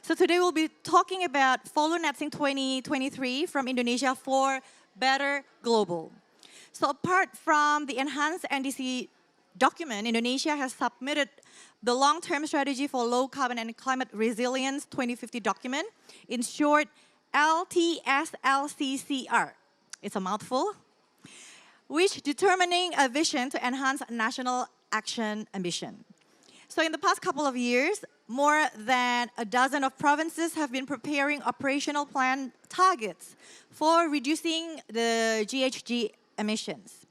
So today we'll be talking about FOLU Netsing 2023 from Indonesia for Better Global. So apart from the Enhanced NDC document, Indonesia has submitted the long-term strategy for low carbon and climate resilience 2050 document, in short, LTS-LCCR. It's a mouthful, which determining a vision to enhance national action ambition. So in the past couple of years, more than a dozen of provinces have been preparing operational plan targets for reducing the GHG emissions.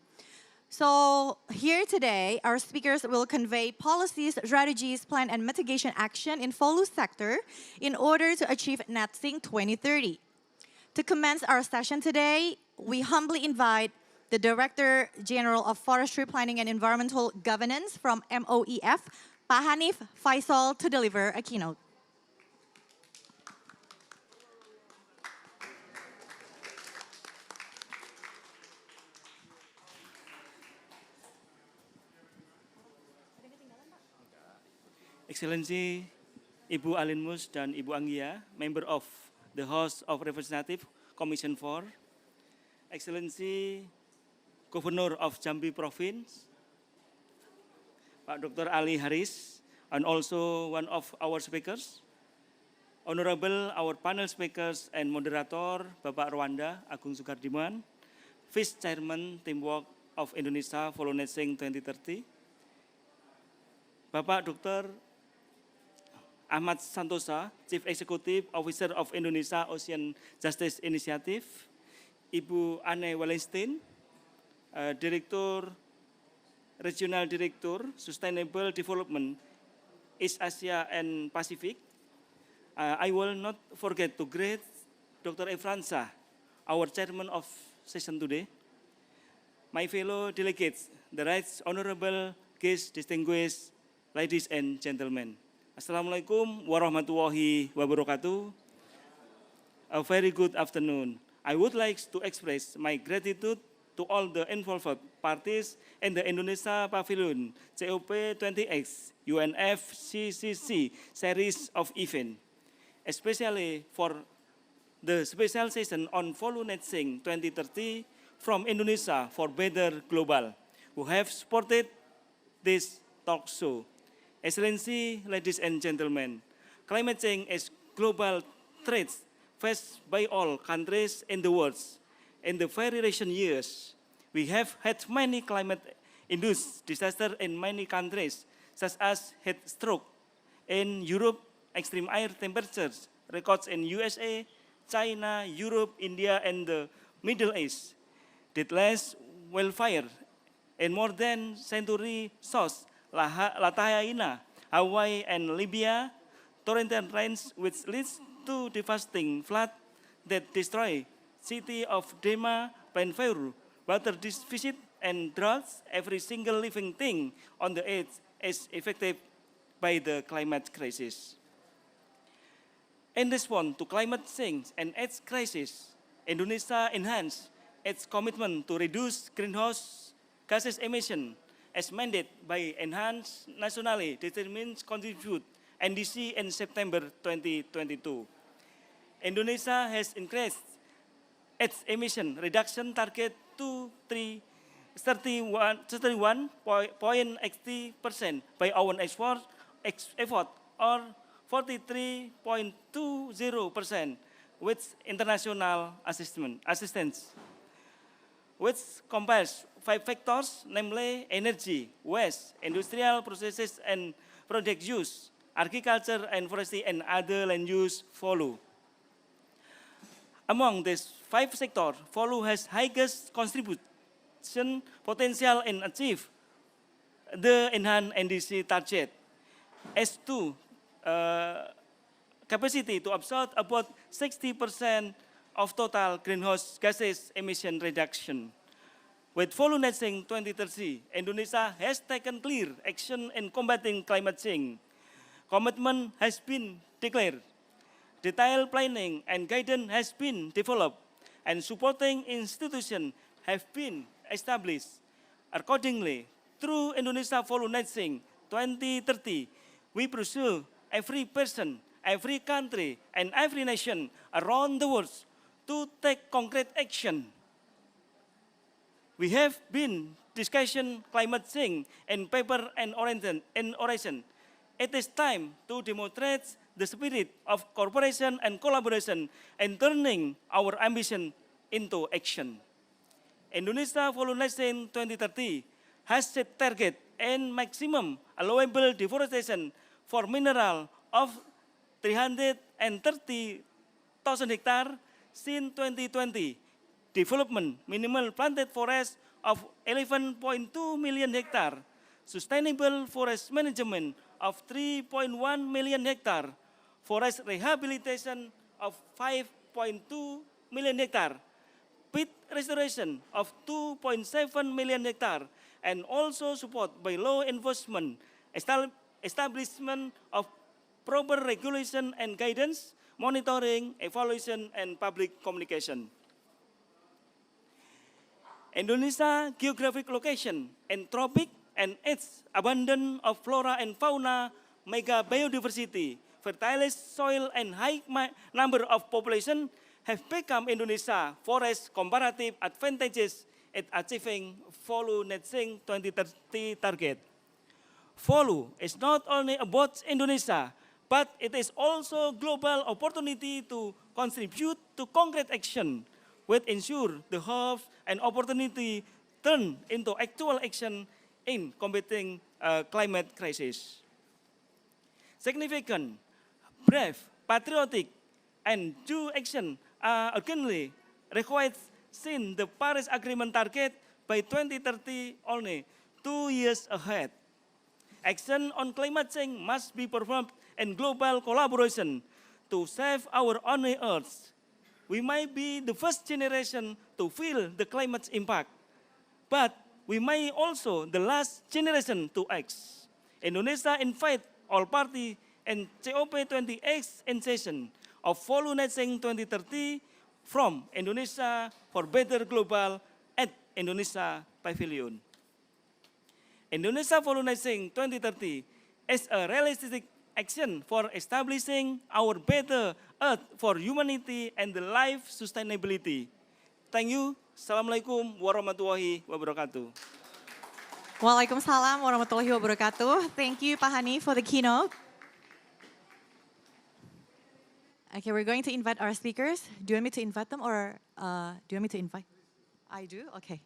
So here today, our speakers will convey policies, strategies, plan, and mitigation action in FOLU sector in order to achieve Netsing 2030. To commence our session today, we humbly invite the Director General of Forestry Planning and Environmental Governance from MOEF, Pak Hanif Faisal, to deliver a keynote. Excellency Ibu Alinmus dan Ibu Anggia, member of the House of Representative Commission 4, Excellency Governor of Jambi Province, Pak Dr. Ali Haris, and also one of our speakers, Honorable our panel speakers and moderator, Bapak Rwanda Agung Sukardiman, Vice Chairman Teamwork of Indonesia FOLU Netsing 2030, Bapak Dr. Ahmad Santosa, Chief Executive Officer of Indonesia Ocean Justice Initiative, Ibu Anne Wallenstein, Regional Director Sustainable Development East Asia and Pacific. I will not forget to greet Dr. Efransa, our chairman of session today, my fellow delegates, the right honorable guests, distinguished ladies and gentlemen. Assalamualaikum warahmatullahi wabarakatuh. A very good afternoon. I would like to express my gratitude to all the involved parties in the Indonesia Pavilion COP20X UNFCCC series of events, especially for the special session on FOLU Netsing 2030 from Indonesia for Better Global, who have supported this talk show. Excellency, ladies and gentlemen, climate change is global threat faced by all countries in the world. In the very recent years, we have had many climate-induced disasters in many countries, such as heat stroke. In Europe, extreme air temperatures records in USA, China, Europe, India, and the Middle East. Deadless wildfire in more than century south Lathaina, Hawaii, and Libya, torrential rains which leads to devastating flood that destroy city of Dema, Plainview, water deficit and droughts. Every single living thing on the earth is affected by the climate crisis. In response to climate change and its crisis, Indonesia enhanced its commitment to reduce greenhouse gases emission as mandated by Enhanced Nationally Determined Contribute NDC in September 2022. Indonesia has increased its emission reduction target to 31.80% by own effort or 43.20% with international assistance, which compares 5 factors, namely energy, waste, industrial processes and product use, agriculture and forestry, and other land use FOLU. Among these 5 sectors, FOLU has highest contribution potential in achieve the Enhanced NDC target. S2 capacity to absorb about 60% of total greenhouse gases emission reduction. With FOLU Netsing 2030, Indonesia has taken clear action in combating climate change. Commitment has been declared. Detailed planning and guidance has been developed, and supporting institutions have been established. Accordingly, through Indonesia FOLU Netsing 2030, we pursue every person every country and every nation around the world to take concrete action. We have been discussing climate change in paper and oration. It is time to demonstrate the spirit of cooperation and collaboration and turning our ambition into action. Indonesia FOLU 2030 has set target and maximum allowable deforestation for mineral of 330,000 hectares since 2020. Development minimal planted forest of 11.2 million hectares, sustainable forest management of 3.1 million hectares, forest rehabilitation of 5.2 million hectares, pit restoration of 2.7 million hectares, and also support by law enforcement, establishment of proper regulation and guidance, monitoring, evaluation, and public communication. Indonesia geographic location, entropic, and its abundance of flora and fauna, mega biodiversity, fertile soil, and high number of population have become Indonesia forest comparative advantages at achieving FOLU Net Sink 2030 target. FOLU is not only about Indonesia, but it is also global opportunity to contribute to concrete action, which ensure the hope and opportunity turn into actual action in combating climate crisis. Significant, brave, patriotic, and due action are urgently required since the Paris Agreement target by 2030 only 2 years ahead. Action on climate change must be performed in global collaboration to save our own Earth. We might be the first generation to feel the climate's impact, but we may also the last generation to act. Indonesia invite all parties in COP28 in session of FOLU Net Sink 2030 from Indonesia for better global at Indonesia Pavilion. Indonesia FOLU Net Sink 2030 is a realistic action for establishing our better earth for humanity and the life sustainability. Thank you. Assalamualaikum warahmatullahi wabarakatuh. Waalaikumsalam warahmatullahi wabarakatuh. Thank you, Pak Hani, for the keynote. Okay, we're going to invite our speakers. Do you want me to invite them or do you want me to invite? I do? Okay.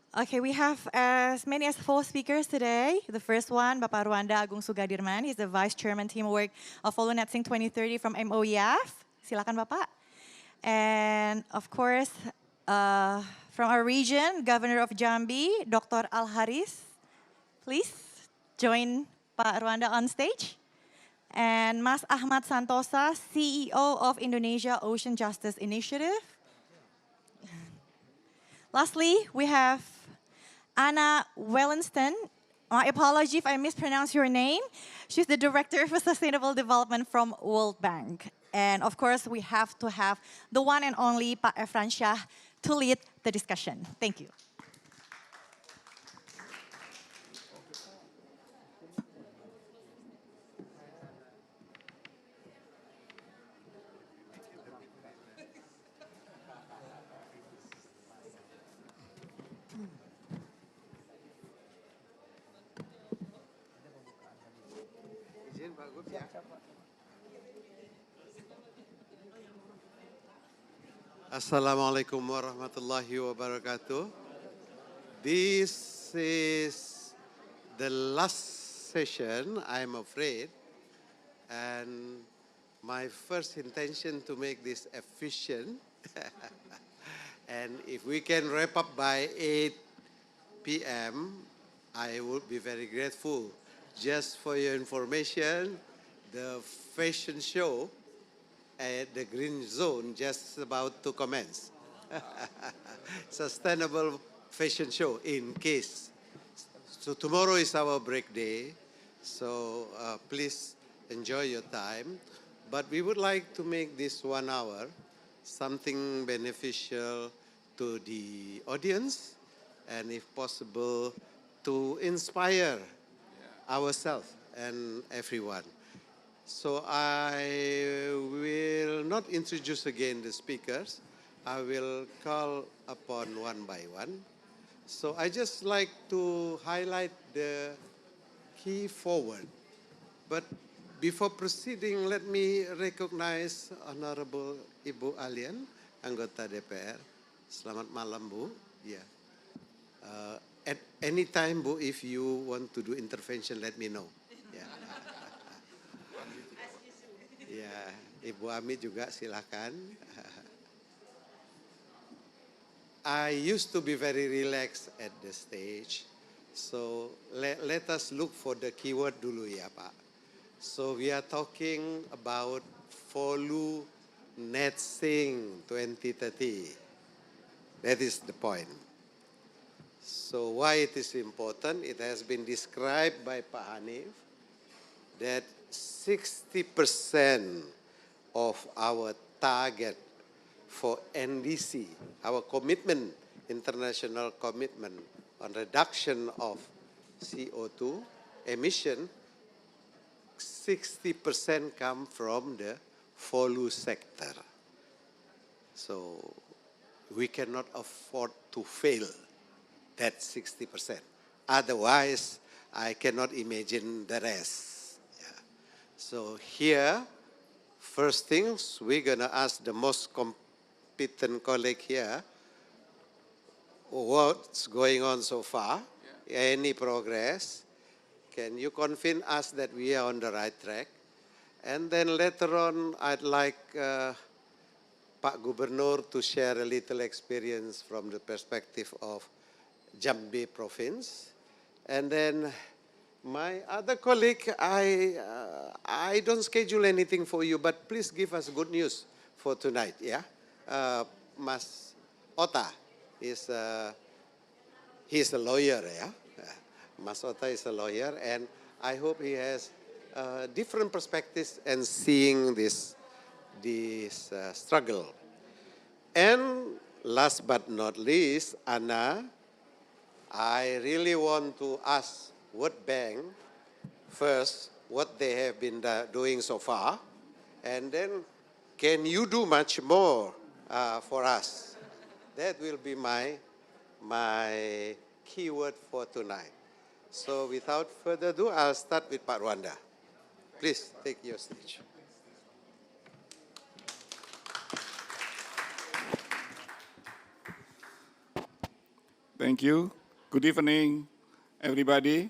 Okay, we have as many as 4 speakers today. The first one, Bapak Ruanda Agung Sugadirman. He's the Vice Chairman Teamwork of FOLU Net Sink 2030 from MOEF. Silakan, Bapak. And of course, from our region, Governor of Jambi, Dr. Al-Haris. Please join Pak Ruanda on stage. And Mas Ahmad Santosa, CEO of Indonesia Ocean Justice Initiative. Lastly, we have Anna Wellenston. My apology if I mispronounce your name. She's the Director for Sustainable Development from World Bank. And of course, we have to have the one and only Pak Efran Shah to lead the discussion. Thank you. Assalamualaikum warahmatullahi wabarakatuh. This is the last session, I'm afraid, and my first intention to make this efficient. And if we can wrap up by 8 p.m., I would be very grateful. Just for your information, the fashion show at the green zone just about to commence. Sustainable fashion show in case. So tomorrow is our break day, so please enjoy your time. But we would like to make this 1 hour something beneficial to the audience and if possible to inspire ourselves and everyone. So I will not introduce again the speakers. I will call upon one by one. So I just like to highlight the key forward. But before proceeding, let me recognize Honorable Ibu Alian, anggota DPR. Selamat malam, Bu. Yeah. At any time, Bu, if you want to do intervention, let me know. Yeah. Ya, Ibu Ami juga silakan. I used to be very relaxed at the stage, so let us look for the keyword dulu ya Pak. So we are talking about FOLU net sink 2030. That is the point. So why it is important? It has been described by Pak Hanif that 60% of our target for NDC, our commitment, international commitment on reduction of CO2 emission, 60% come from the FOLU sector. So we cannot afford to fail that 60%. Otherwise, I cannot imagine the rest. Yeah. So here, first things, we're gonna ask the most competent colleague here, what's going on so far, any progress, can you convince us that we are on the right track? And then later on, I'd like Pak Gubernur to share a little experience from the perspective of Jambi province. And then my other colleague, I don't schedule anything for you, but please give us good news for tonight, yeah? Mas Ota is, he's a lawyer, yeah? Mas Ota is a lawyer, and I hope he has different perspectives and seeing this struggle. And last but not least, Anna, I really want to ask World Bank first what they have been doing so far, and then can you do much more for us? That will be my keyword for tonight. So without further ado, I'll start with Pak Rwanda. Please take your stage. Thank you. Good evening, everybody.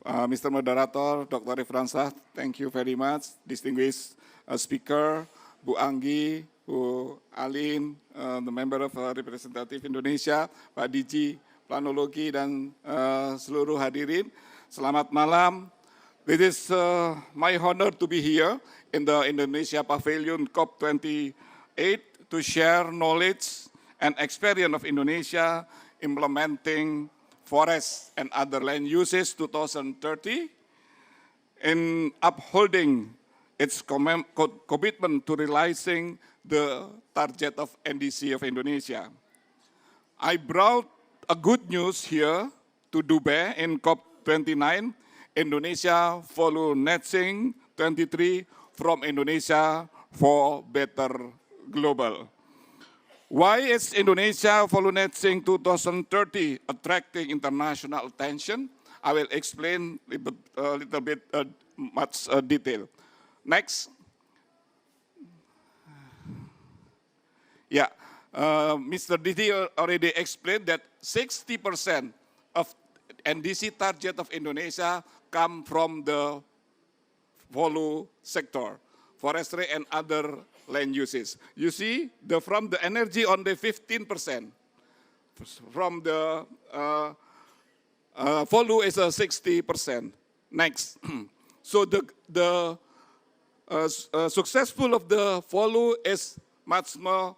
Mr. Moderator, Dr. Efransa, thank you very much. Distinguished speaker, Bu Anggi, Bu Alin, the member of Representative Indonesia, Pak Diji, Planologi, dan seluruh hadirin. Selamat malam. It is my honor to be here in the Indonesia Pavilion COP28 to share knowledge and experience of Indonesia implementing forest and other land uses 2030 in upholding its commitment to realizing the target of NDC of Indonesia. I brought a good news here to Dubai in COP29, Indonesia FOLU net sink 23 from Indonesia for better global. Why is Indonesia FOLU net sink 2030 attracting international attention? I will explain a little bit much detail. Next. Yeah, Mr. Didi already explained that 60% of NDC target of Indonesia come from the FOLU sector, forestry and other land uses. You see, from the energy only 15%. From the FOLU is 60%. Next. So the successful of the FOLU is much more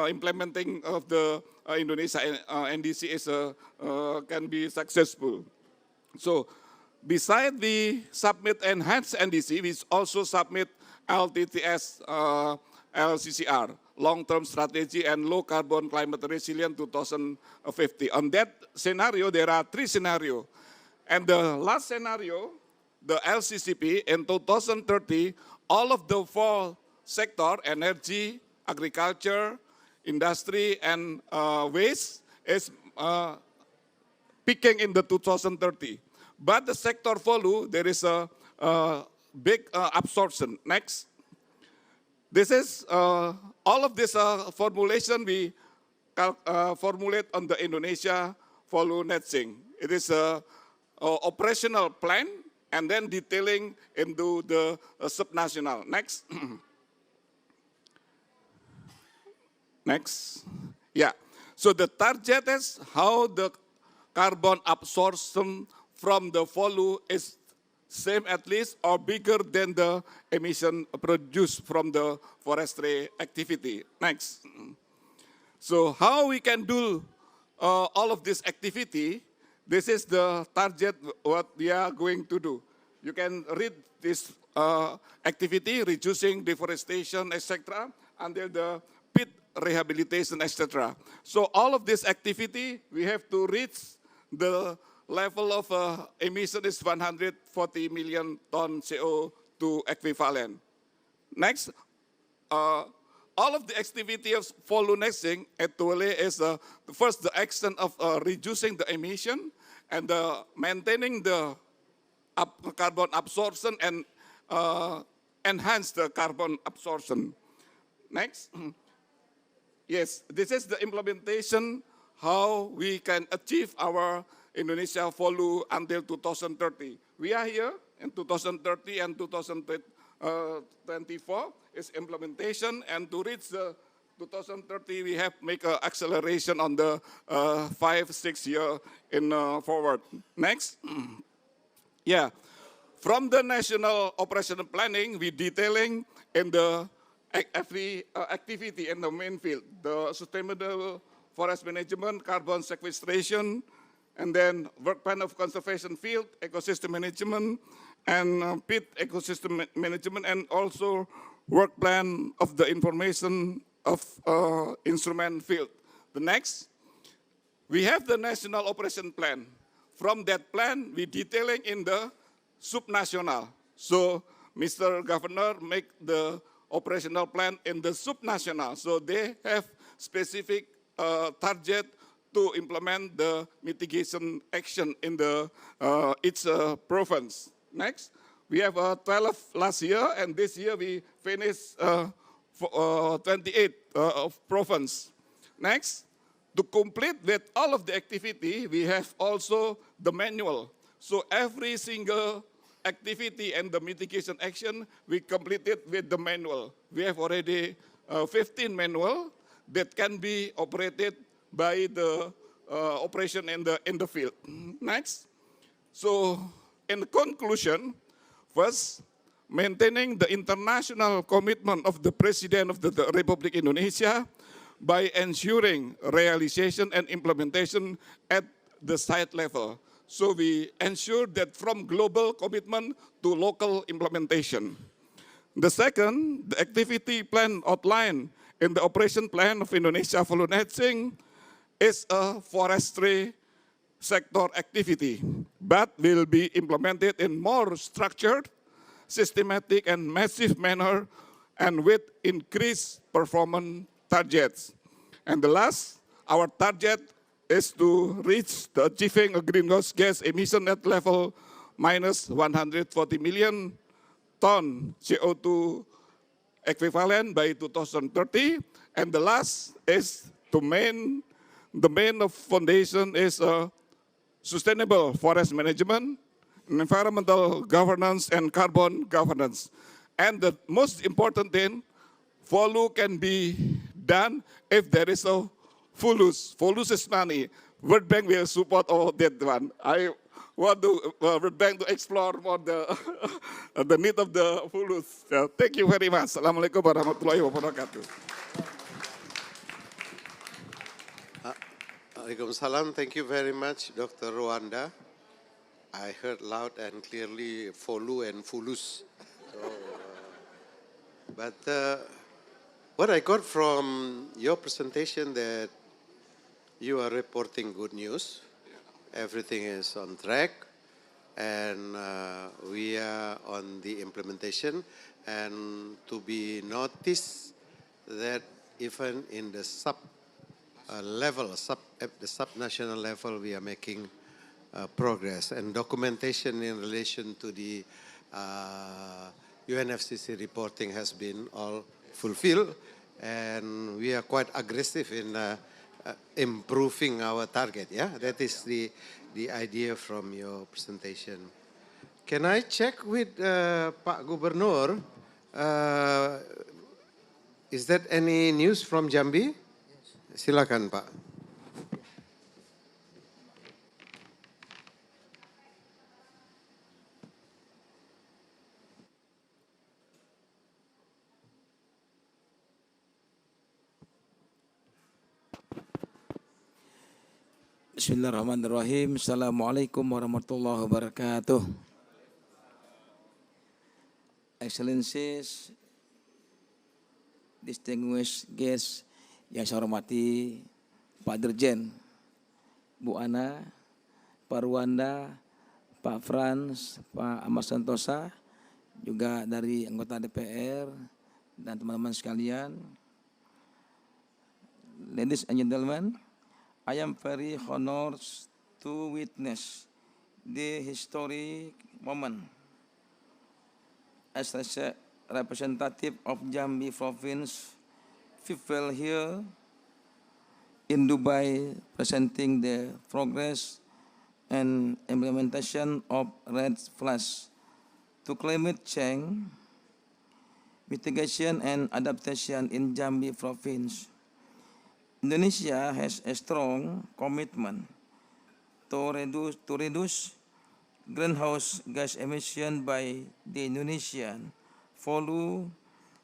implementing of the Indonesia NDC is can be successful. So beside the submit Enhanced NDC, we also submit LTS-LCCR, Long-Term Strategy and Low Carbon Climate Resilient 2050. On that scenario, there are 3 scenarios. And the last scenario, the LCCP in 2030, all of the four sector, energy, agriculture, industry, and waste is peaking in the 2030. But the sector FOLU, there is a big absorption. Next. This is all of this formulation we formulate on the Indonesia FOLU netting. It is a operational plan and then detailing into the subnational. Next. Next. Yeah. So the target is how the carbon absorption from the FOLU is same at least or bigger than the emission produced from the forestry activity. Next. So how we can do all of this activity, this is the target what we are going to do. You can read this activity, reducing deforestation, etc., until the pit rehabilitation, etc. So all of this activity, we have to reach the level of emission is 140 million ton CO2 equivalent. Next, all of the activity of FOLU nesting actually is first the action of reducing the emission and maintaining the carbon absorption and enhance the carbon absorption. Next. Yes, this is the implementation, how we can achieve our Indonesia FOLU until 2030. We are here in 2030 and 2024 is implementation, and to reach the 2030 we have make an acceleration on the 5-6 year in forward. Next. Yeah, from the national operational planning, we detailing in the every activity in the main field, the sustainable forest management, carbon sequestration, and then work plan of conservation field, ecosystem management, and pit ecosystem management, and also work plan of the information of instrument field. The next, we have the national operation plan. From that plan, we detailing in the subnational. So Mr. Governor make the operational plan in the subnational. So they have specific target to implement the mitigation action in the each province. Next, we have 12 last year, and this year we finished 28 of province. Next, to complete with all of the activity, we have also the manual. So every single activity and the mitigation action, we completed with the manual. We have already 15 manual that can be operated by the operation in the field. Next. So in conclusion, first, maintaining the international commitment of the President of the Republic Indonesia by ensuring realization and implementation at the site level. So we ensure that from global commitment to local implementation. The second, the activity plan outlined in the operation plan of Indonesia FOLU netting is a forestry sector activity, but will be implemented in more structured, systematic, and massive manner, and with increased performance targets. And the last, our target is to reach the achieving a greenhouse gas emission at level minus 140 million ton CO2 equivalent by 2030. And the last is the main of foundation is sustainable forest management, environmental governance, and carbon governance. And the most important thing, FOLU can be done if there is a FOLUS. FOLUS is money. World Bank will support all that one. I want to World Bank to explore more the need of the FOLUS. So, thank you very much. Assalamualaikum warahmatullahi wabarakatuh. Waalaikumsalam. Thank you very much, Dr. Rwanda. I heard loud and clearly FOLU and FOLUS. So, but what I got from your presentation that you are reporting good news. Everything is on track. and we are on the implementation, and to be noticed that even in the at the sub-national level, we are making progress, and documentation in relation to the UNFCCC reporting has been all fulfilled, and we are quite aggressive in improving our target. Yeah, that is the idea from your presentation. Can I check with Pak Gubernur? Is that any news from Jambi? Silakan, Pak. Bismillahirrahmanirrahim. Assalamualaikum warahmatullahi wabarakatuh. Excellencies, distinguished guests yang saya hormati, Pak Dirjen, Bu Ana, Pak Ruanda, Pak Frans, Pak Ahmad Santosa, juga dari anggota DPR dan teman-teman sekalian. Ladies and gentlemen, I am very honored to witness the historic moment. As a representative of Jambi province, we feel here in Dubai presenting the progress and implementation of red flags to climate change, mitigation and adaptation in Jambi province. Indonesia has a strong commitment to reduce greenhouse gas emission by the Indonesian FOLU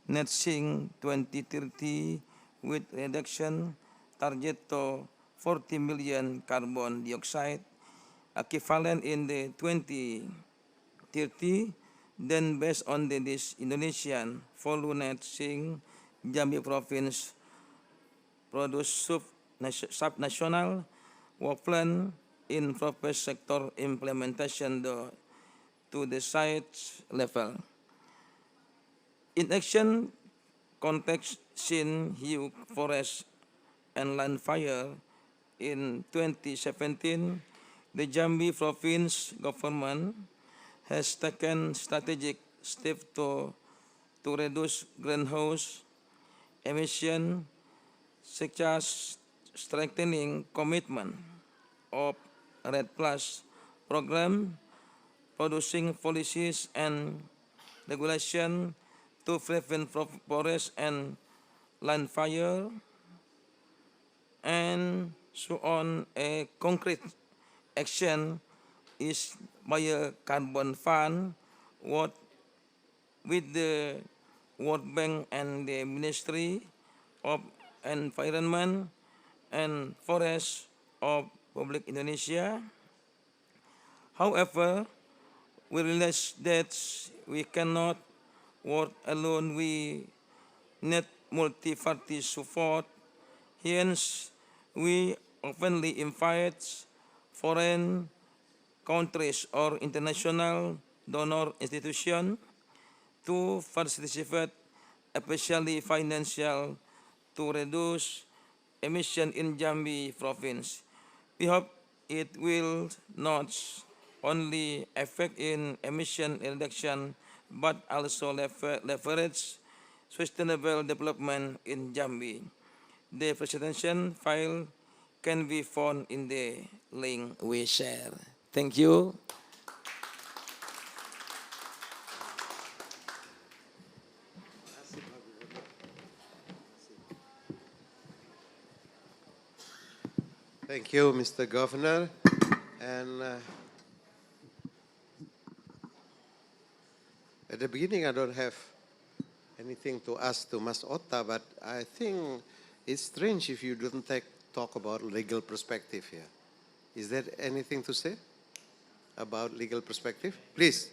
net sink 2030 with reduction target to 40 million carbon dioxide equivalent in the 2030. Then based on this Indonesian FOLU net sink, Jambi province produce sub-national work plan in proper sector implementation to the site level. In action context seen huge forest and land fire in 2017, the Jambi province government has taken strategic steps to reduce greenhouse emission, such as strengthening commitment of RED Plus program, producing policies and regulation to prevent forest and land fire, and so on. A concrete action is by a carbon fund with the World Bank and the Ministry of Environment and Forest of Republic Indonesia. However, we realize that we cannot work alone. We need multi-party support. Hence, we openly invite foreign countries or international donor institutions to participate, especially financial, to reduce emission in Jambi province. We hope it will not only affect in emission reduction, but also leverage sustainable development in Jambi. The presentation file can be found in the link we share. Thank you. Thank you, Mr. Governor. And at the beginning, I don't have anything to ask to Mas Otta, but I think it's strange if you don't talk about legal perspective here. Is there anything to say about legal perspective? Please.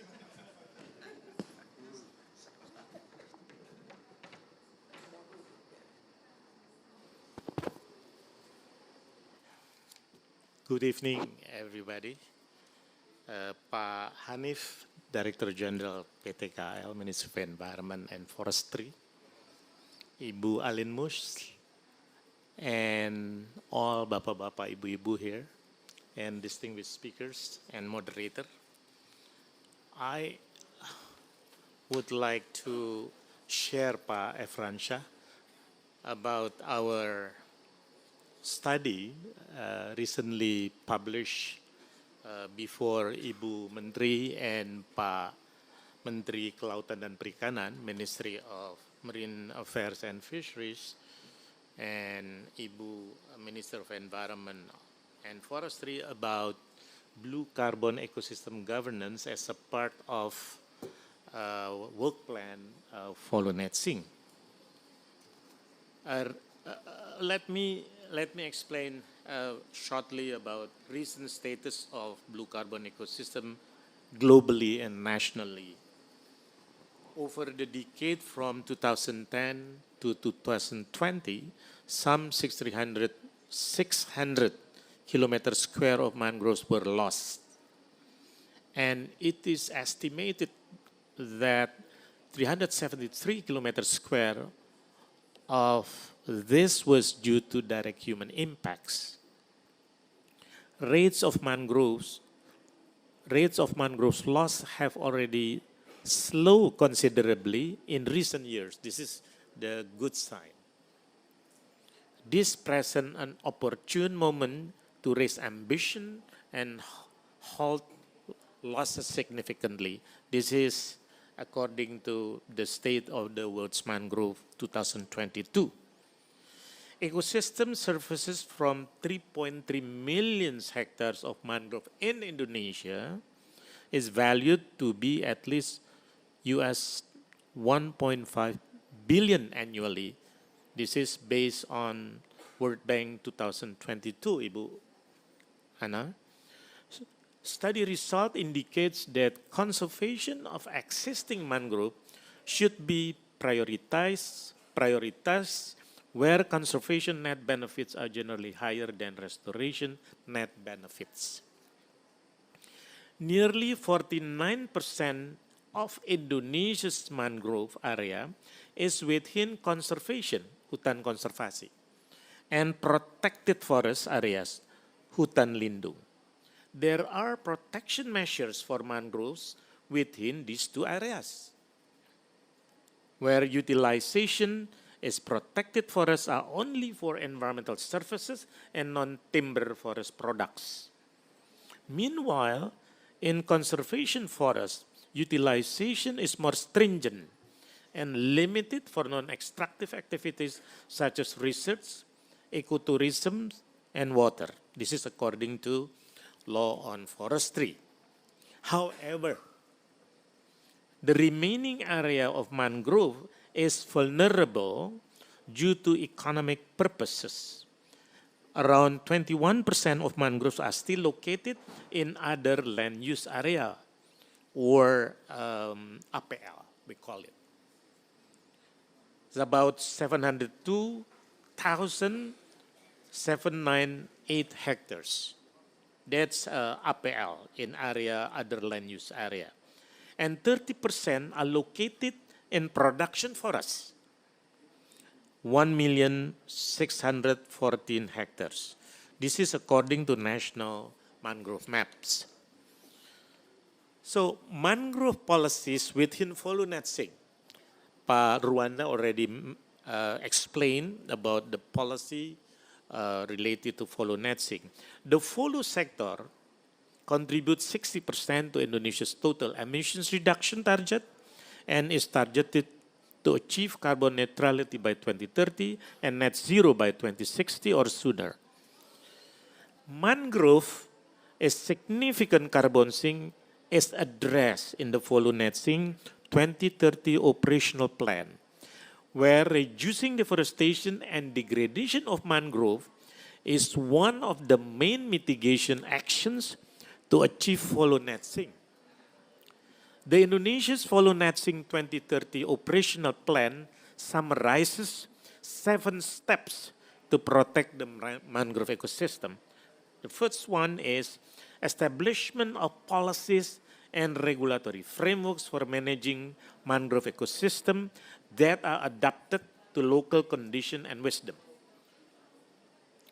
Good evening, everybody. Pak Hanif, Director General PTKL, Ministry of Environment and Forestry, Ibu Alin Mus, and all Bapak-Bapak, Ibu-Ibu here, and distinguished speakers and moderator. I would like to share, Pak Efransyah, about our study recently published before Ibu Menteri and Pak Menteri Kelautan dan Perikanan, Ministry of Marine Affairs and Fisheries, and Ibu Minister of Environment and Forestry about blue carbon ecosystem governance as a part of work plan FOLU Net Sing. Let me explain shortly about recent status of blue carbon ecosystem globally and nationally. Over the decade from 2010 to 2020, some 600 kilometers square of mangroves were lost. And it is estimated that 373 kilometers square of this was due to direct human impacts. Rates of mangroves loss have already slowed considerably in recent years. This is the good sign. This presents an opportune moment to raise ambition and halt losses significantly. This is according to the State of the World's Mangrove 2022. Ecosystem surfaces from 3.3 million hectares of mangrove in Indonesia is valued to be at least US 1.5 billion annually. This is based on World Bank 2022, Ibu Hana. Study result indicates that conservation of existing mangrove should be prioritized where conservation net benefits are generally higher than restoration net benefits. Nearly 49% of Indonesia's mangrove area is within conservation, hutan konservasi, and protected forest areas, hutan lindung. There are protection measures for mangroves within these two areas, where utilization is protected forests are only for environmental services and non-timber forest products. Meanwhile, in conservation forests, utilization is more stringent and limited for non-extractive activities such as research, ecotourism, and water. This is according to law on forestry. However, the remaining area of mangrove is vulnerable due to economic purposes. Around 21% of mangroves are still located in other land use area, or APL, we call it. It's about 702,798 hectares. That's APL in area, other land use area. And 30% are located in production forests, 1,614 hectares. This is according to national mangrove maps. So mangrove policies within FOLU Net Sing. Pak Ruanda already explained about the policy related to FOLU Net Sing. The FOLU sector contributes 60% to Indonesia's total emissions reduction target and is targeted to achieve carbon neutrality by 2030 and net zero by 2060 or sooner. Mangrove is significant carbon sink is addressed in the FOLU Net Sing 2030 operational plan, where reducing deforestation and degradation of mangrove is one of the main mitigation actions to achieve FOLU Net Sing. The Indonesia's FOLU Net Sing 2030 operational plan summarizes 7 steps to protect the mangrove ecosystem. The first one is establishment of policies and regulatory frameworks for managing mangrove ecosystem that are adapted to local condition and wisdom.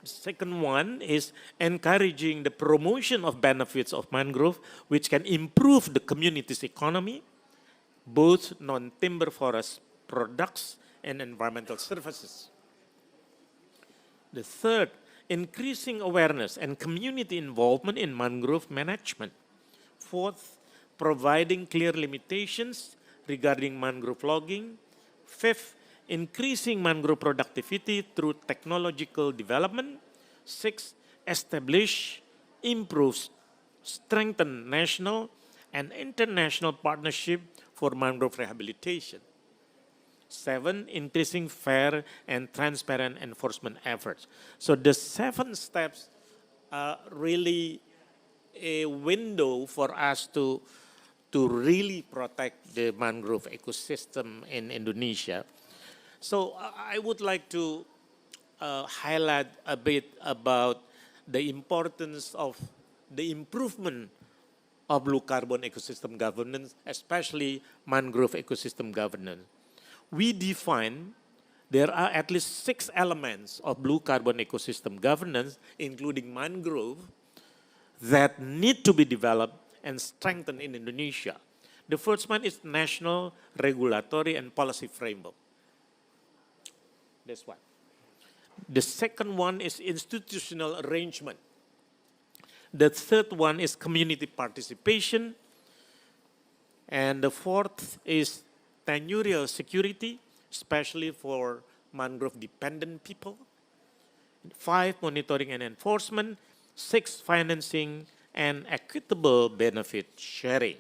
Second one is encouraging the promotion of benefits of mangrove, which can improve the community's economy, both non-timber forest products and environmental services. The third, increasing awareness and community involvement in mangrove management. Fourth, providing clear limitations regarding mangrove logging. Fifth, increasing mangrove productivity through technological development. Sixth, establish, improve, strengthen national and international partnership for mangrove rehabilitation. 7, increasing fair and transparent enforcement efforts. So the 7 steps are really a window for us to really protect the mangrove ecosystem in Indonesia. So I would like to highlight a bit about the importance of the improvement of blue carbon ecosystem governance, especially mangrove ecosystem governance. We define there are at least 6 elements of blue carbon ecosystem governance, including mangrove, that need to be developed and strengthened in Indonesia. The first one is national regulatory and policy framework. That's one. The second one is institutional arrangement. The third one is community participation. And the fourth is tenurial security, especially for mangrove-dependent people. 5, monitoring and enforcement. 6, financing and equitable benefit sharing.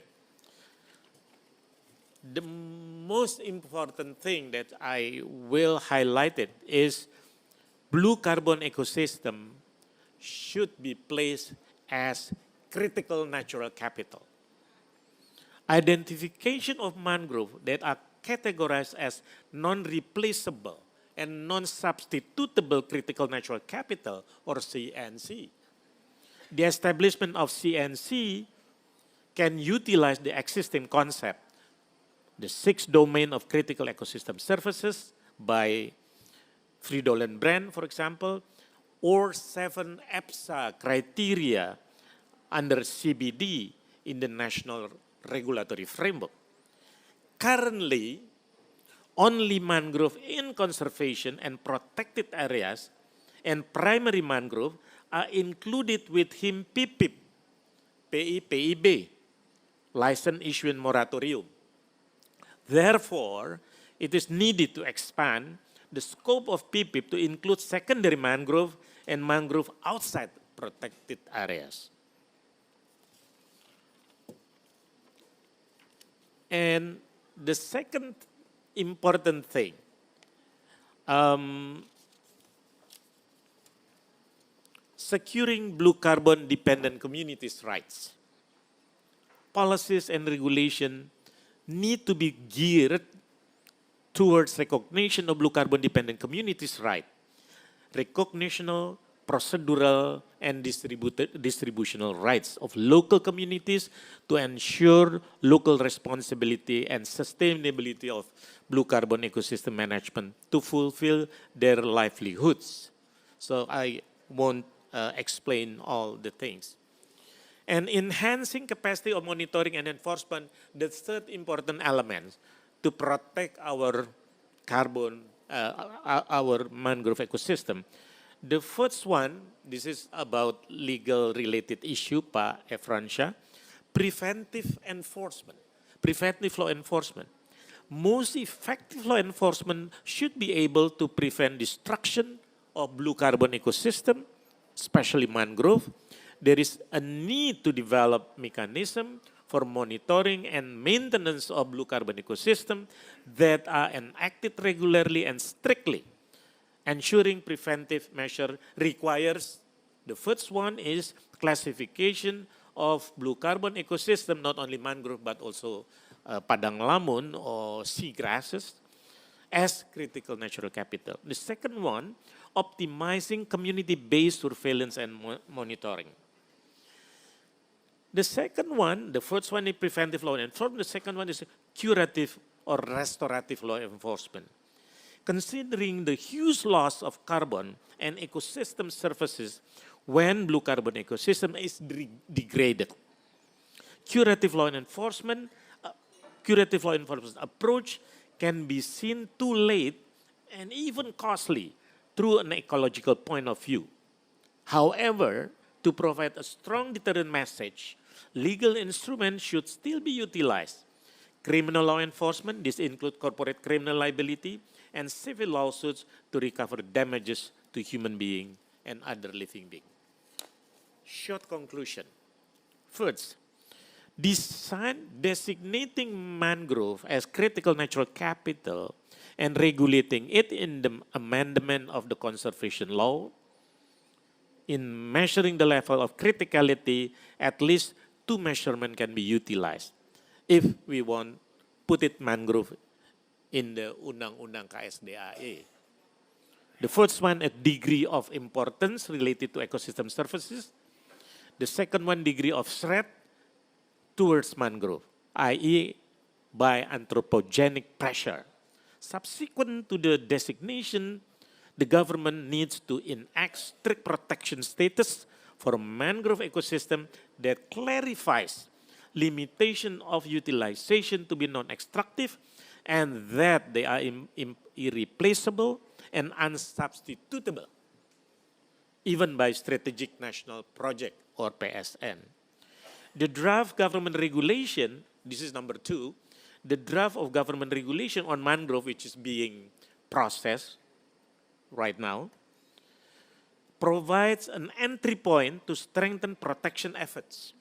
The most important thing that I will highlight it is blue carbon ecosystem should be placed as critical natural capital. Identification of mangrove that are categorized as non-replaceable and non-substitutable critical natural capital, or CNC. The establishment of CNC can utilize the existing concept, the 6 domain of critical ecosystem services by Fridolin Brand, for example, or 7 EPSA criteria under CBD in the national regulatory framework. Currently, only mangrove in conservation and protected areas and primary mangrove are included within PIPIP, PIB, license issuance moratorium. Therefore, it is needed to expand the scope of PIPIP to include secondary mangrove and mangrove outside protected areas. And the second important thing, securing blue carbon dependent communities' rights. Policies and regulation need to be geared towards recognition of blue carbon dependent communities' rights, recognitional, procedural, and distributional rights of local communities to ensure local responsibility and sustainability of blue carbon ecosystem management to fulfill their livelihoods. So I won't explain all the things. And enhancing capacity of monitoring and enforcement, the third important element to protect our carbon, our mangrove ecosystem. The first one, this is about legal related issue, Pak Efransha, preventive enforcement, preventive law enforcement. Most effective law enforcement should be able to prevent destruction of blue carbon ecosystem, especially mangrove. There is a need to develop mechanism for monitoring and maintenance of blue carbon ecosystem that are enacted regularly and strictly. Ensuring preventive measure requires, the first one is classification of blue carbon ecosystem, not only mangrove but also padang lamun or seagrasses as critical natural capital. The second one, optimizing community-based surveillance and monitoring. The second one, the first one is preventive law enforcement, the second one is curative or restorative law enforcement. Considering the huge loss of carbon and ecosystem services when blue carbon ecosystem is degraded. Curative law enforcement approach can be seen too late and even costly through an ecological point of view. However, to provide a strong deterrent message, legal instruments should still be utilized. Criminal law enforcement, this includes corporate criminal liability, and civil lawsuits to recover damages to human beings and other living beings. Short conclusion. First, designating mangrove as critical natural capital and regulating it in the amendment of the conservation law. In measuring the level of criticality, at least two measurements can be utilized if we want put it mangrove in the Undang-Undang KSDAE. The first one, a degree of importance related to ecosystem services. The second one, degree of threat towards mangrove, i.e. by anthropogenic pressure. Subsequent to the designation, the government needs to enact strict protection status for mangrove ecosystem that clarifies limitation of utilization to be non-extractive and that they are irreplaceable and unsubstitutable, even by Strategic National Project or PSN. The draft government regulation, this is number 2, the draft of government regulation on mangrove, which is being processed right now, provides an entry point to strengthen protection efforts.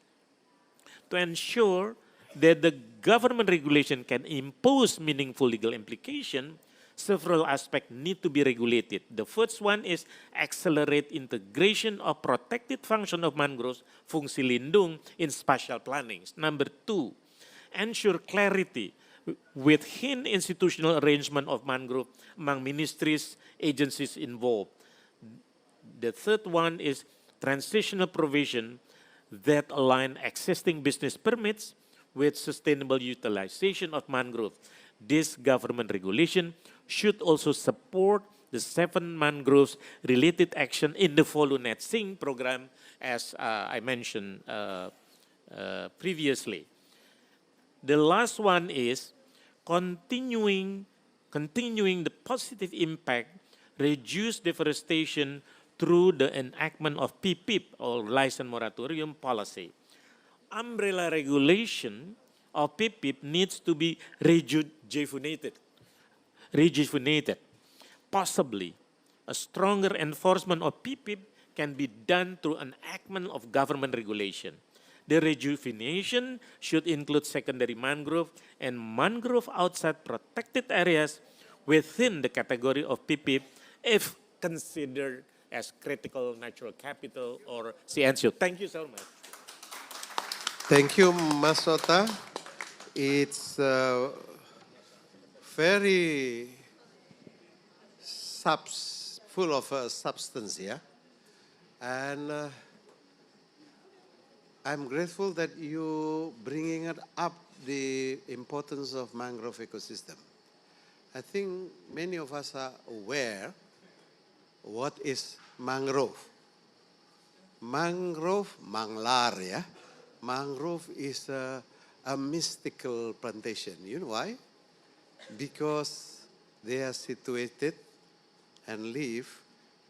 To ensure that the government regulation can impose meaningful legal implication, several aspects need to be regulated. The first one is accelerate integration of protected function of mangroves, fungsi lindung, in spatial plannings. Number 2, ensure clarity within institutional arrangement of mangrove among ministries, agencies involved. The third one is transitional provision that align existing business permits with sustainable utilization of mangrove. This government regulation should also support the 7 mangroves related action in the FOLU Net Sink program, as I mentioned previously. The last one is continuing the positive impact, reduce deforestation through the enactment of PPIP or license moratorium policy. Umbrella regulation of PPIP needs to be rejuvenated. Possibly, a stronger enforcement of PPIP can be done through enactment of government regulation. The rejuvenation should include secondary mangrove and mangrove outside protected areas within the category of PPIP if considered as critical natural capital or CNCO. Thank you so much. Thank you, Mas Sota. It's very full of substance here. And I'm grateful that you bringing it up the importance of mangrove ecosystem. I think many of us are aware what is mangrove. Mangrove, manglar, yeah. Mangrove is a mystical plantation. You know why? Because they are situated and live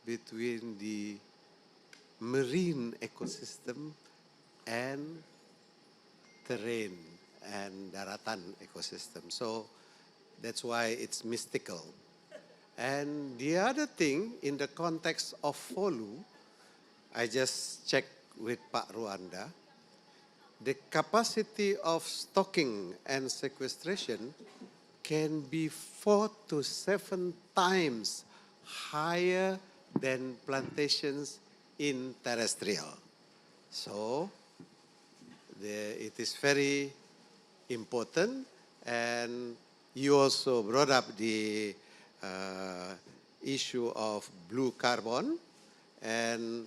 between the marine ecosystem and terrain and daratan ecosystem. So that's why it's mystical. And the other thing, in the context of FOLU, I just checked with Pak Ruanda, the capacity of stocking and sequestration can be 4 to 7 times higher than plantations in terrestrial. So it is very important, and you also brought up the issue of blue carbon, and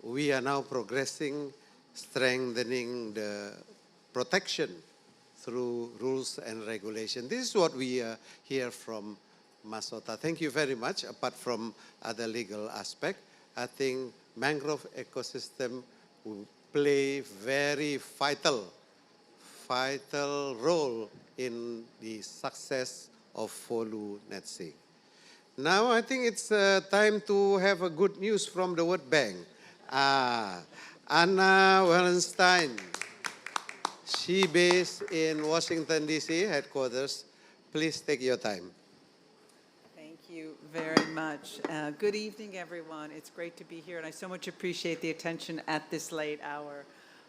we are now progressing strengthening the protection through rules and regulation. This is what we hear from Masota. Thank you very much. Apart from other legal aspect, I think mangrove ecosystem will play very vital role in the success of FOLU net sink. Now I think it's time to have a good news from the World Bank. Anna Wallenstein. She based in Washington, D.C. headquarters. Please take your time. Thank you very much. Good evening, everyone. It's great to be here, and I so much appreciate the attention at this late hour.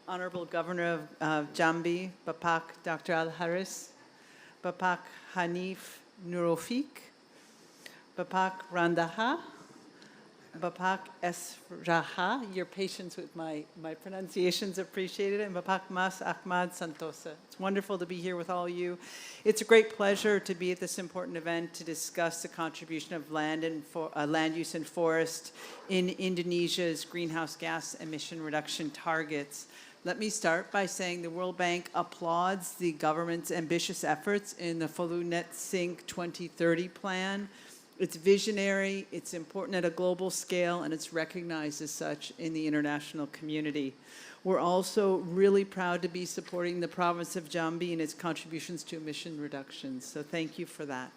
Honorable Governor of Jambi, Bapak Dr. Al-Haris, Bapak Hanif Nurofik, Bapak Randaha, Bapak Esraha, your patience with my pronunciations appreciated, and Bapak Mas Ahmad Santosa. It's wonderful to be here with all you. It's a great pleasure to be at this important event to discuss the contribution of land use and forest in Indonesia's greenhouse gas emission reduction targets. Let me start by saying the World Bank applauds the government's ambitious efforts in the FOLU Net Sink 2030 plan. It's visionary, it's important at a global scale, and it's recognized as such in the international community. We're also really proud to be supporting the province of Jambi and its contributions to emission reductions. So thank you for that.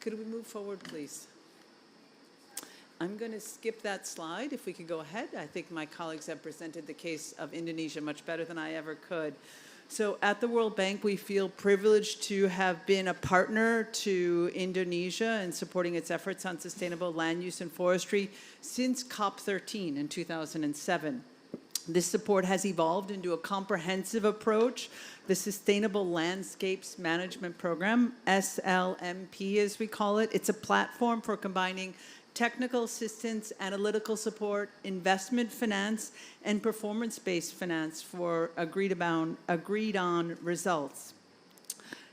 Could we move forward, please? I'm going to skip that slide. If we could go ahead. I think my colleagues have presented the case of Indonesia much better than I ever could. So at the World Bank, we feel privileged to have been a partner to Indonesia in supporting its efforts on sustainable land use and forestry since COP13 in 2007. This support has evolved into a comprehensive approach, the Sustainable Landscapes Management Program, SLMP as we call it. It's a platform for combining technical assistance, analytical support, investment finance, and performance-based finance for agreed-on results.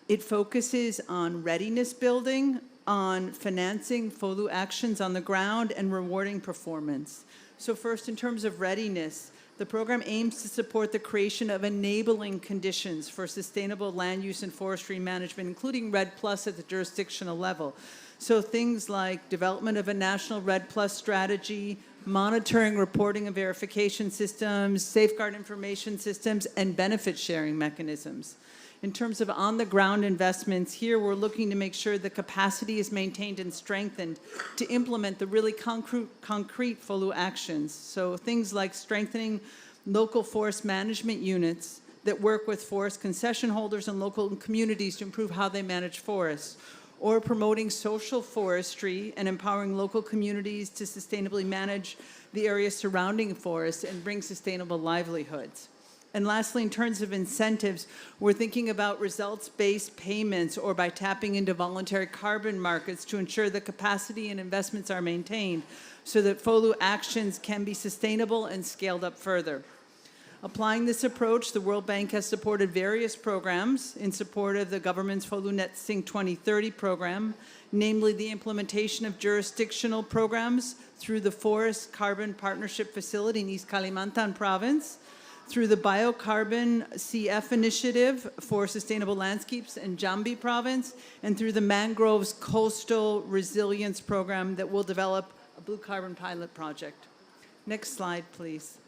It focuses on readiness building, on financing FOLU actions on the ground, and rewarding performance. So first, in terms of readiness, the program aims to support the creation of enabling conditions for sustainable land use and forestry management, including REDD+ at the jurisdictional level. So things like development of a national REDD+ strategy, monitoring, reporting, and verification systems, safeguard information systems, and benefit sharing mechanisms. In terms of on-the-ground investments, here we're looking to make sure the capacity is maintained and strengthened to implement the really concrete FOLU actions. So things like strengthening local forest management units that work with forest concession holders and local communities to improve how they manage forests, or promoting social forestry and empowering local communities to sustainably manage the areas surrounding forests and bring sustainable livelihoods. And lastly, in terms of incentives, we're thinking about results-based payments or by tapping into voluntary carbon markets to ensure the capacity and investments are maintained so that FOLU actions can be sustainable and scaled up further. Applying this approach, the World Bank has supported various programs in support of the government's FOLU Net Sink 2030 program, namely the implementation of jurisdictional programs through the Forest Carbon Partnership Facility in East Kalimantan Province, through the Biocarbon CF Initiative for Sustainable Landscapes in Jambi Province, and through the Mangroves Coastal Resilience Program that will develop a blue carbon pilot project. Next slide, please.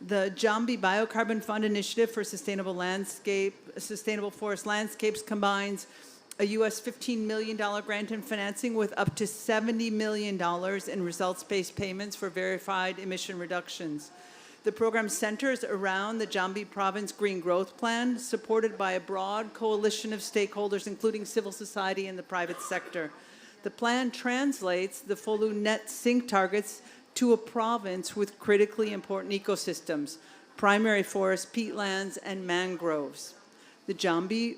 The Jambi Biocarbon Fund Initiative for Sustainable Forest Landscapes combines a US $15 million grant in financing with up to $70 million in results-based payments for verified emission reductions. The program centers around the Jambi Province Green Growth Plan, supported by a broad coalition of stakeholders, including civil society and the private sector. The plan translates the FOLU net sink targets to a province with critically important ecosystems, primary forests, peatlands, and mangroves. The Jambi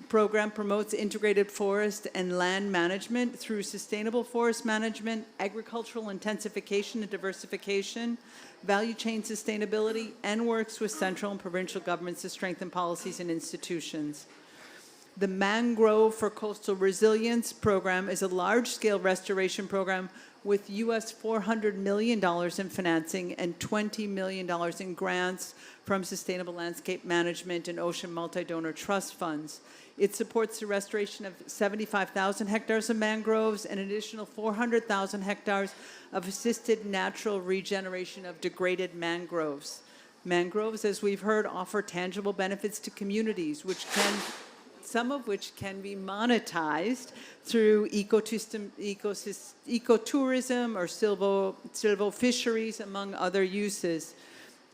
program promotes integrated forest and land management through sustainable forest management, agricultural intensification and diversification, value chain sustainability, and works with central and provincial governments to strengthen policies and institutions. The Mangrove for Coastal Resilience program is a large-scale restoration program with US $400 million in financing and $20 million in grants from Sustainable Landscape Management and Ocean Multi-Donor Trust funds. It supports the restoration of 75,000 hectares of mangroves and an additional 400,000 hectares of assisted natural regeneration of degraded mangroves. Mangroves, as we've heard, offer tangible benefits to communities, some of which can be monetized through ecotourism or silvofisheries, among other uses.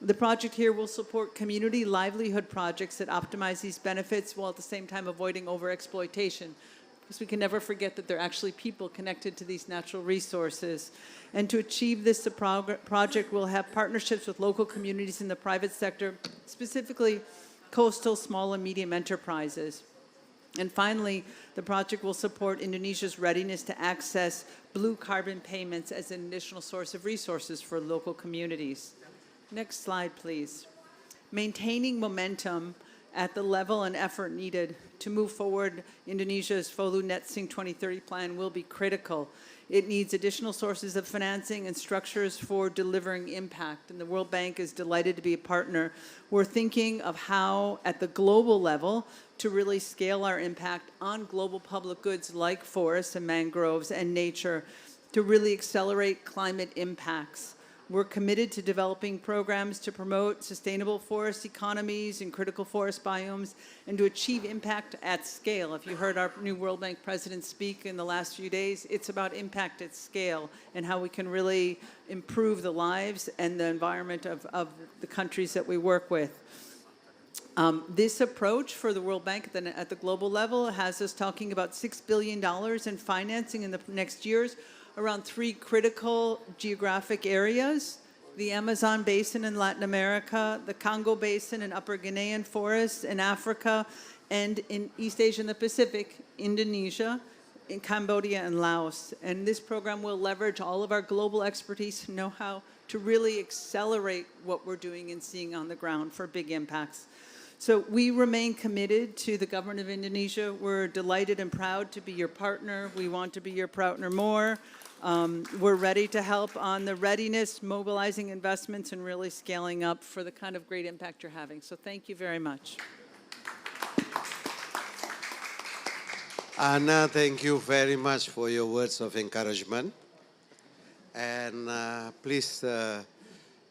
The project here will support community livelihood projects that optimize these benefits while at the same time avoiding overexploitation, because we can never forget that there are actually people connected to these natural resources. And to achieve this, the project will have partnerships with local communities in the private sector, specifically coastal small and medium enterprises. And finally, the project will support Indonesia's readiness to access blue carbon payments as an additional source of resources for local communities. Next slide, please. Maintaining momentum at the level and effort needed to move forward Indonesia's FOLU Net Sink 2030 plan will be critical. It needs additional sources of financing and structures for delivering impact, and the World Bank is delighted to be a partner. We're thinking of how, at the global level, to really scale our impact on global public goods like forests and mangroves and nature to really accelerate climate impacts. We're committed to developing programs to promote sustainable forest economies and critical forest biomes and to achieve impact at scale. If you heard our new World Bank president speak in the last few days, it's about impact at scale and how we can really improve the lives and the environment of the countries that we work with. This approach for the World Bank at the global level has us talking about $6 billion in financing in the next years around 3 critical geographic areas: the Amazon Basin in Latin America, the Congo Basin and Upper Guinean forests in Africa, and in East Asia and the Pacific, Indonesia, in Cambodia and Laos. And this program will leverage all of our global expertise and know-how to really accelerate what we're doing and seeing on the ground for big impacts. So we remain committed to the government of Indonesia. We're delighted and proud to be your partner. We want to be your partner more. We're ready to help on the readiness, mobilizing investments, and really scaling up for the kind of great impact you're having. So thank you very much. Anna, thank you very much for your words of encouragement. And please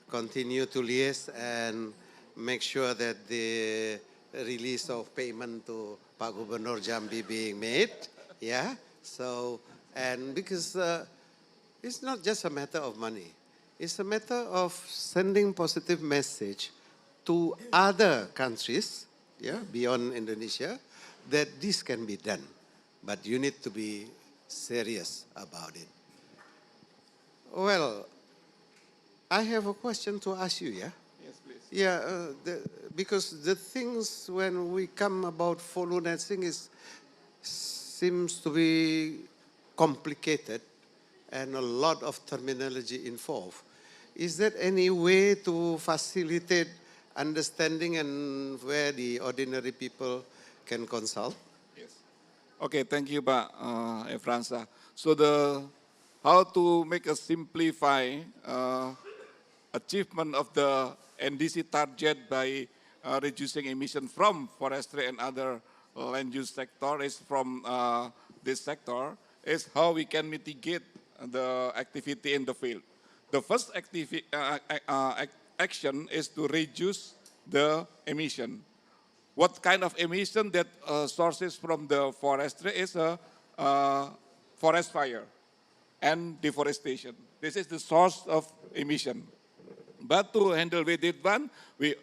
continue to liaise and make sure that the release of payment to Pak Gubernur Jambi being made. Yeah. So, and because it's not just a matter of money, it's a matter of sending positive message to other countries, yeah, beyond Indonesia, that this can be done, but you need to be serious about it. Well, I have a question to ask you, yeah? Yes, please. Yeah, because the things when we come about FOLU netting seems to be complicated and a lot of terminology involved. Is there any way to facilitate understanding and where the ordinary people can consult? Yes. Okay, thank you, Pak Efransa. So how to make a simplify achievement of the NDC target by reducing emission from forestry and other land use sector is from this sector is how we can mitigate the activity in the field. The first action is to reduce the emission. What kind of emission that sources from the forestry is a forest fire and deforestation. This is the source of emission. But to handle with it one, we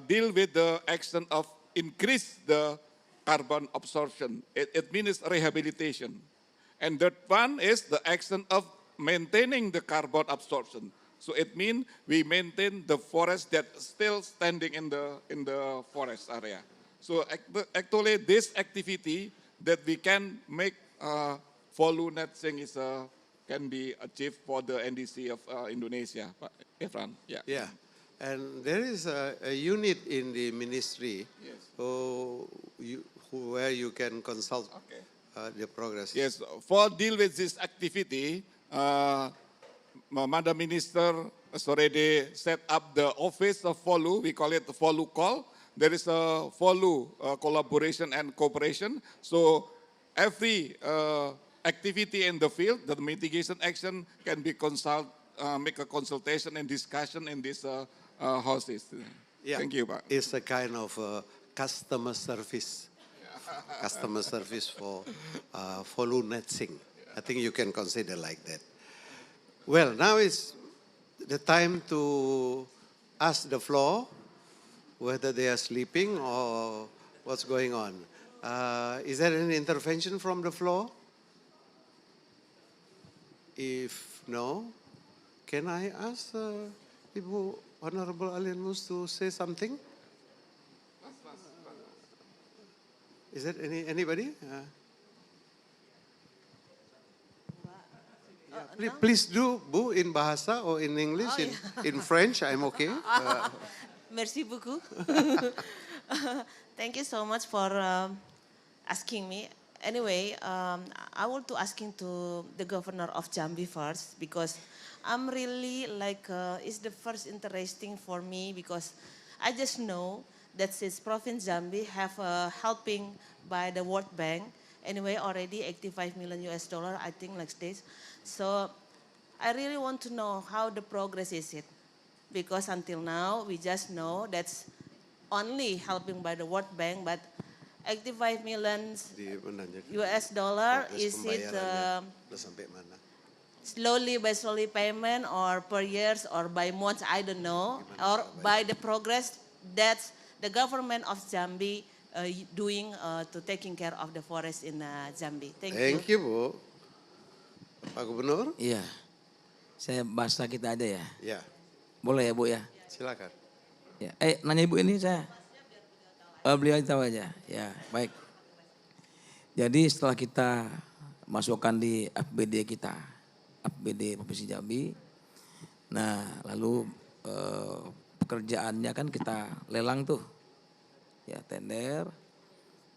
deal with the action of increase the carbon absorption. It means rehabilitation. And that one is the action of maintaining the carbon absorption. So it means we maintain the forest that still standing in the forest area. So actually this activity that we can make FOLU netting is can be achieved for the NDC of Indonesia, Efran. Yeah. Yeah, and there is a unit in the ministry Yes. where you can consult the progress. Yes, for deal with this activity, Madam Minister has already set up the office of FOLU. We call it the FOLU call. There is a FOLU collaboration and cooperation. So every activity in the field, the mitigation action can be make a consultation and discussion in these houses. Yeah. Thank you, Pak. It's a kind of customer service. Customer service for FOLU netting. I think you can consider like that. Well, now is the time to ask the floor whether they are sleeping or what's going on. Is there any intervention from the floor? If no, can I ask Ibu Honorable Alien Mus to say something? Is there anybody? Please do, Bu, in Bahasa or in English, in French, I'm okay. Merci beaucoup. Thank you so much for asking me. Anyway, I want to asking to the governor of Jambi first because I'm really like, it's the first interesting for me because I just know that since province Jambi have helping by the World Bank, anyway already 85 million US dollar, I think like this. So I really want to know how the progress is it. Because until now, we just know that's only helping by the World Bank, but 85 million US dollar, is it slowly by slowly payment or per years or by months, I don't know, or by the progress that's the government of Jambi doing to taking care of the forest in Jambi. Thank you. Thank you, Bu. Pak Gubernur? Iya, saya bahasa kita aja ya. Ya, Boleh ya Bu ya? silakan. Ya. Nanya Ibu ini saya. Beliau tahu aja. Ya, baik. Jadi setelah kita masukkan di APBD kita, APBD Provinsi Jambi, nah lalu pekerjaannya kan kita lelang tuh, ya tender,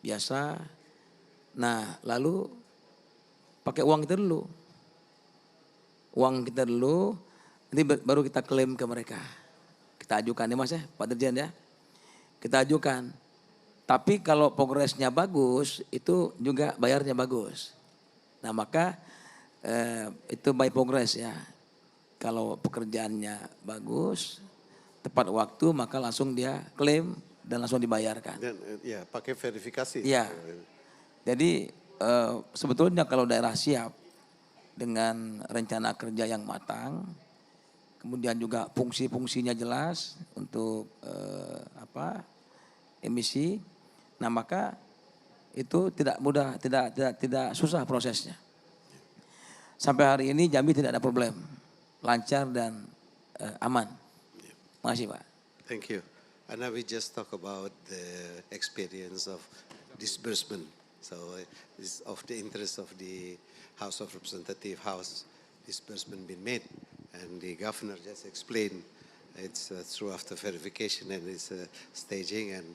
biasa. Nah lalu pakai uang kita dulu, nanti baru kita klaim ke mereka. Kita ajukan ya Mas ya, Pak Dirjen ya. Kita ajukan. Tapi kalau progresnya bagus, itu juga bayarnya bagus. Nah maka itu by progress ya. Kalau pekerjaannya bagus, tepat waktu, maka langsung dia klaim dan langsung dibayarkan. Dan, ya, pakai verifikasi. Iya. Jadi sebetulnya kalau daerah siap dengan rencana kerja yang matang, kemudian juga fungsi-fungsinya jelas untuk emisi, nah maka itu tidak mudah, tidak susah prosesnya. Sampai hari ini Jambi tidak ada problem, lancar dan aman. Makasih Pak. Thank you. And now we just talk about the experience of disbursement. So it's of the interest of the House of Representatives, House disbursement been made. And the governor just explained it's through after verification and it's staging and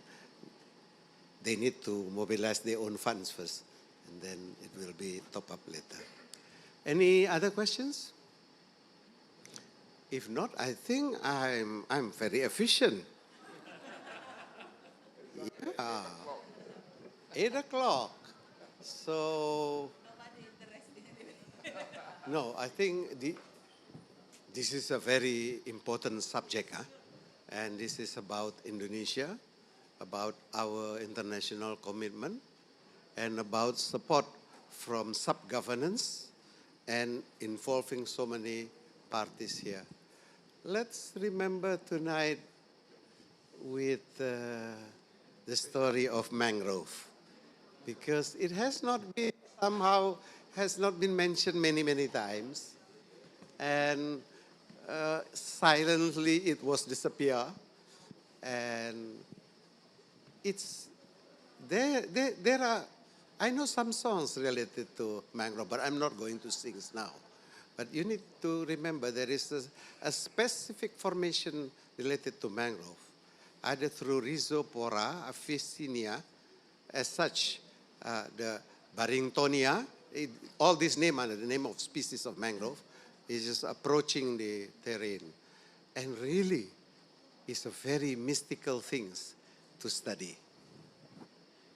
they need to mobilize their own funds first and then it will be top up later. Any other questions? If not, I think I'm very efficient. Yeah. 8 o'clock. So, no, I think this is a very important subject, and this is about Indonesia, about our international commitment, and about support from sub-governance and involving so many parties here. Let's remember tonight with the story of mangrove, because it has not been mentioned many times, and silently it was disappear, and it's there are, I know some songs related to mangrove, but I'm not going to sing now. But you need to remember there is a specific formation related to mangrove, either through rhizopora, Avicennia, as such, the Barringtonia, all these names are the name of species of mangrove, is just approaching the terrain. And really, it's a very mystical things to study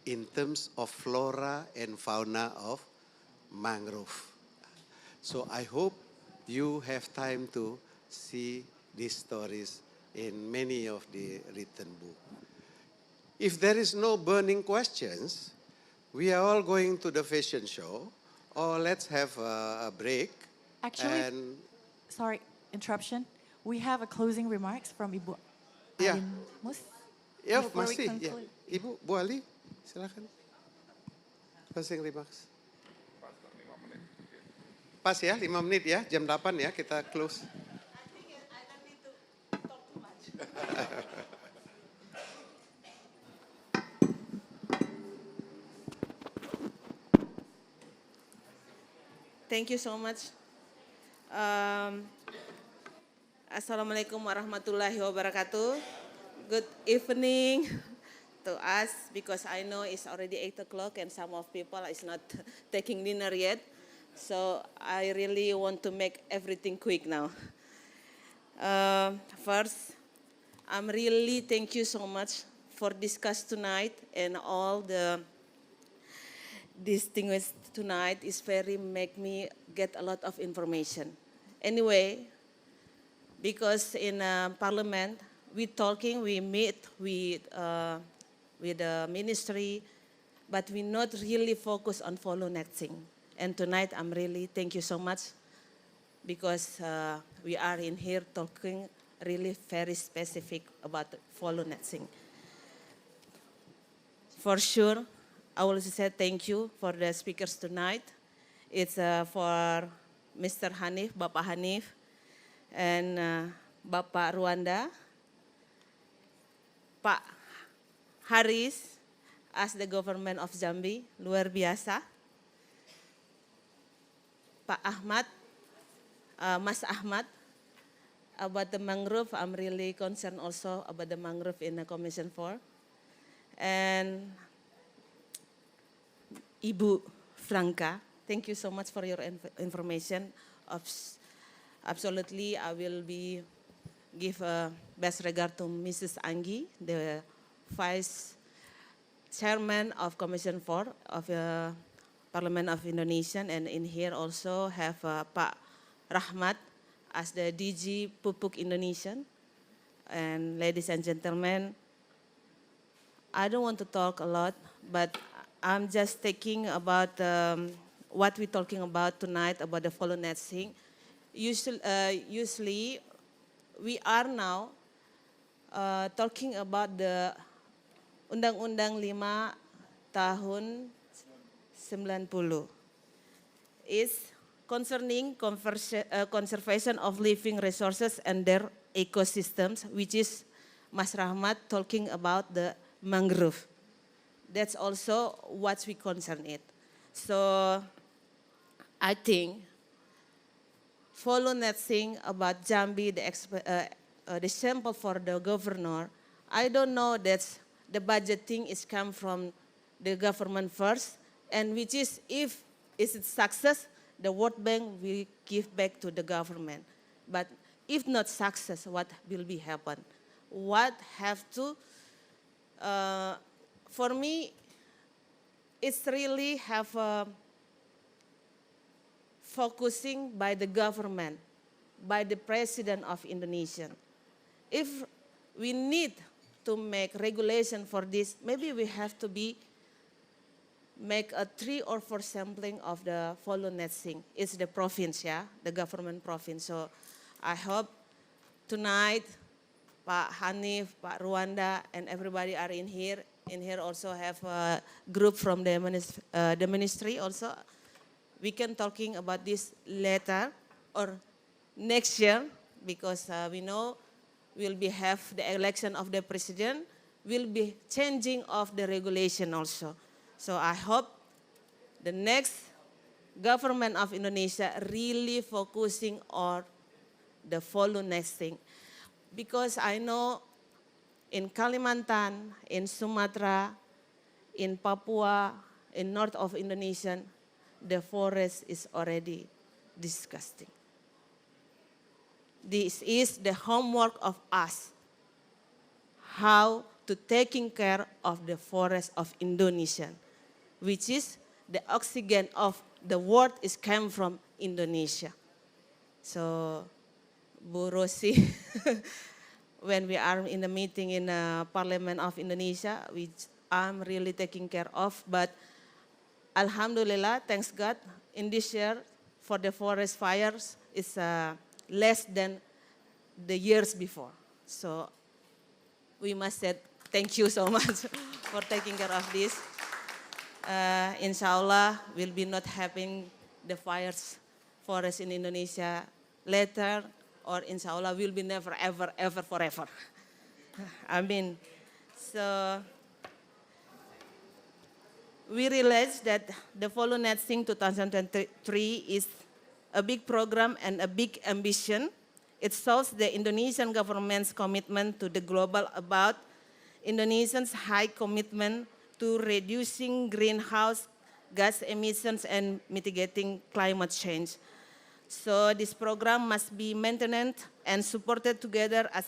in terms of flora and fauna of mangrove. So I hope you have time to see these stories in many of the written books. If there is no burning questions, we are all going to the fashion show, or let's have a break. Actually, and sorry, interruption. We have a closing remarks from Ibu Yeah. Alin Mus. ya before we masih, ya. conclude. Ibu, Bu Ali, silakan. Closing remarks. Pas ya, 5 menit ya, jam 8 ya, kita close. Thank you so much. Assalamualaikum warahmatullahi wabarakatuh. Good evening to us, because I know it's already 8 o'clock and some of people is not taking dinner yet. So I really want to make everything quick now. First, I'm really thank you so much for discuss tonight, and all the distinguished tonight is very make me get a lot of information. Anyway, because in Parliament we talking, we meet with the ministry, but we not really focus on FOLU netting. And tonight I'm really thank you so much, because we are in here talking really very specific about FOLU netting. For sure, I will say thank you for the speakers tonight. It's for Mr. Hanif, Bapak Hanif, and Bapak Rwanda, Pak Haris, as the government of Jambi, luar biasa. Pak Ahmad, Mas Ahmad, about the mangrove, I'm really concerned also about the mangrove in the Commission 4. And Ibu Franca, thank you so much for your information. Absolutely, I will give best regard to Mrs. Anggi, the Vice Chairman of Commission 4 of the Parliament of Indonesia, and in here also have Pak Rahmat as the DG Pupuk Indonesian. And ladies and gentlemen, I don't want to talk a lot, but I'm just thinking about what we're talking about tonight about the FOLU netting. Usually, we are now talking about the Undang-Undang 5 tahun 90. It's concerning conservation of living resources and their ecosystems, which is Mas Rahmat talking about the mangrove. That's also what we concern it. So I think FOLU netting about Jambi, the sample for the governor, I don't know that the budgeting is come from the government first, and which is if it's a success, the World Bank will give back to the government. But if not success, what will be happen? What have to, for me, it's really have a focusing by the government, by the president of Indonesia. If we need to make regulation for this, maybe we have to make a 3 or 4 sampling of the FOLU netting. It's the province, yeah, the government province. So I hope tonight, Pak Hanif, Pak Rwanda, and everybody are in here. In here also have a group from the ministry also. We can talking about this later or next year, because we know we'll have the election of the president, will be changing of the regulation also. So I hope the next government of Indonesia really focusing on the FOLU netting. Because I know in Kalimantan, in Sumatra, in Papua, in north of Indonesia, the forest is already disgusting. This is the homework of us, how to taking care of the forest of Indonesia, which is the oxygen of the world is came from Indonesia. So, Bu Rosi, when we are in the meeting in the Parliament of Indonesia, which I'm really taking care of, but Alhamdulillah, thanks God, in this year, for the forest fires, it's less than the years before. So we must say thank you so much for taking care of this. Inshallah, we'll be not having the fires forest in Indonesia later, or inshallah will be never, ever, ever, forever. I mean, so we realize that the FOLU Netting 2023 is a big program and a big ambition. It shows the Indonesian government's commitment to the global about Indonesians' high commitment to reducing greenhouse gas emissions and mitigating climate change. So this program must be maintained and supported together as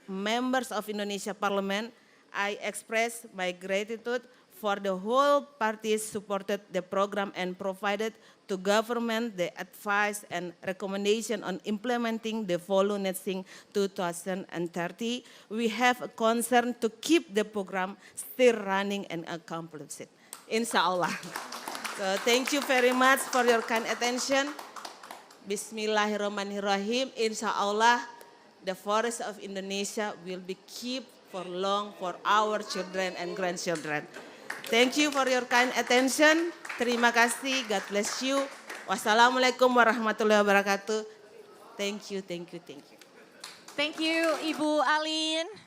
members of Indonesia Parliament. I express my gratitude for the whole parties supported the program and provided to government the advice and recommendation on implementing the FOLU Netting 2030. We have a concern to keep the program still running and accomplish it, inshallah. So thank you very much for your kind attention. Bismillahirrahmanirrahim. Inshallah, the forest of Indonesia will be kept for long for our children and grandchildren. Thank you for your kind attention. Terima kasih. God bless you. Wassalamualaikum warahmatullahi wabarakatuh. Thank you, thank you, thank you. Thank you, Ibu Alin.